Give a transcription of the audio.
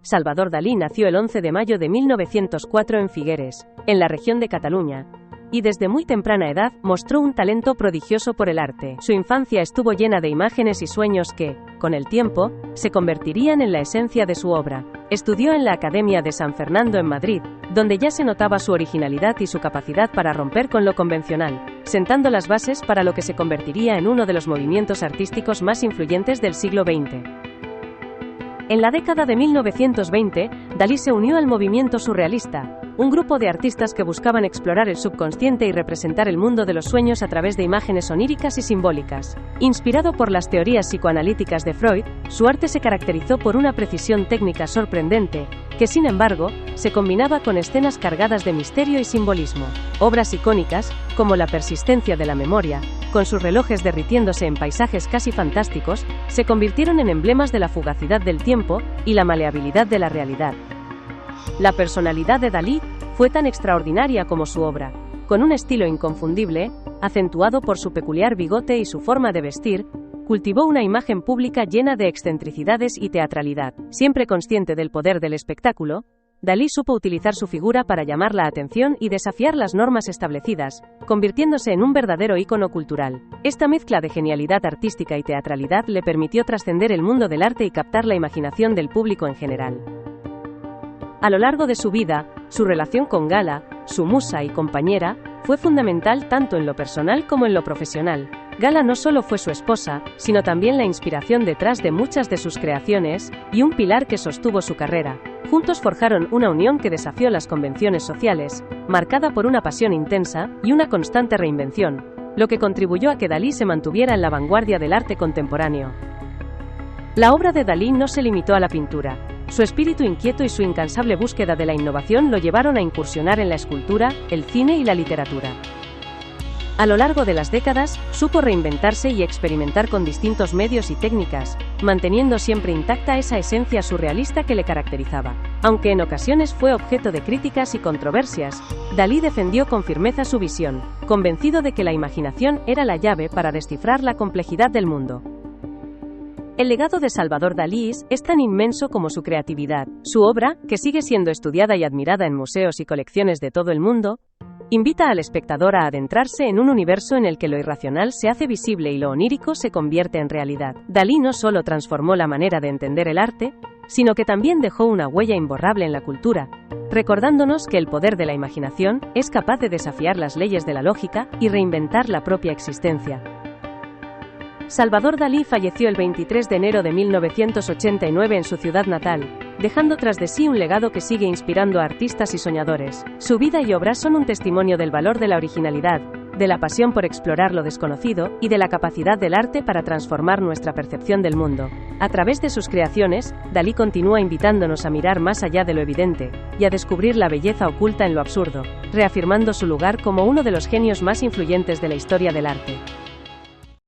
Salvador Dalí nació el 11 de mayo de 1904 en Figueres, en la región de Cataluña, y desde muy temprana edad mostró un talento prodigioso por el arte. Su infancia estuvo llena de imágenes y sueños que, con el tiempo, se convertirían en la esencia de su obra. Estudió en la Academia de San Fernando en Madrid, donde ya se notaba su originalidad y su capacidad para romper con lo convencional, sentando las bases para lo que se convertiría en uno de los movimientos artísticos más influyentes del siglo XX. En la década de 1920, Dalí se unió al movimiento surrealista, un grupo de artistas que buscaban explorar el subconsciente y representar el mundo de los sueños a través de imágenes oníricas y simbólicas. Inspirado por las teorías psicoanalíticas de Freud, su arte se caracterizó por una precisión técnica sorprendente, que sin embargo, se combinaba con escenas cargadas de misterio y simbolismo. Obras icónicas, como La persistencia de la memoria, con sus relojes derritiéndose en paisajes casi fantásticos, se convirtieron en emblemas de la fugacidad del tiempo y la maleabilidad de la realidad. La personalidad de Dalí fue tan extraordinaria como su obra. Con un estilo inconfundible, acentuado por su peculiar bigote y su forma de vestir, cultivó una imagen pública llena de excentricidades y teatralidad. Siempre consciente del poder del espectáculo, Dalí supo utilizar su figura para llamar la atención y desafiar las normas establecidas, convirtiéndose en un verdadero ícono cultural. Esta mezcla de genialidad artística y teatralidad le permitió trascender el mundo del arte y captar la imaginación del público en general. A lo largo de su vida, su relación con Gala, su musa y compañera, fue fundamental tanto en lo personal como en lo profesional. Gala no solo fue su esposa, sino también la inspiración detrás de muchas de sus creaciones, y un pilar que sostuvo su carrera. Juntos forjaron una unión que desafió las convenciones sociales, marcada por una pasión intensa y una constante reinvención, lo que contribuyó a que Dalí se mantuviera en la vanguardia del arte contemporáneo. La obra de Dalí no se limitó a la pintura. Su espíritu inquieto y su incansable búsqueda de la innovación lo llevaron a incursionar en la escultura, el cine y la literatura. A lo largo de las décadas, supo reinventarse y experimentar con distintos medios y técnicas, manteniendo siempre intacta esa esencia surrealista que le caracterizaba. Aunque en ocasiones fue objeto de críticas y controversias, Dalí defendió con firmeza su visión, convencido de que la imaginación era la llave para descifrar la complejidad del mundo. El legado de Salvador Dalí es tan inmenso como su creatividad. Su obra, que sigue siendo estudiada y admirada en museos y colecciones de todo el mundo, invita al espectador a adentrarse en un universo en el que lo irracional se hace visible y lo onírico se convierte en realidad. Dalí no solo transformó la manera de entender el arte, sino que también dejó una huella imborrable en la cultura, recordándonos que el poder de la imaginación es capaz de desafiar las leyes de la lógica y reinventar la propia existencia. Salvador Dalí falleció el 23 de enero de 1989 en su ciudad natal, dejando tras de sí un legado que sigue inspirando a artistas y soñadores. Su vida y obra son un testimonio del valor de la originalidad, de la pasión por explorar lo desconocido y de la capacidad del arte para transformar nuestra percepción del mundo. A través de sus creaciones, Dalí continúa invitándonos a mirar más allá de lo evidente y a descubrir la belleza oculta en lo absurdo, reafirmando su lugar como uno de los genios más influyentes de la historia del arte.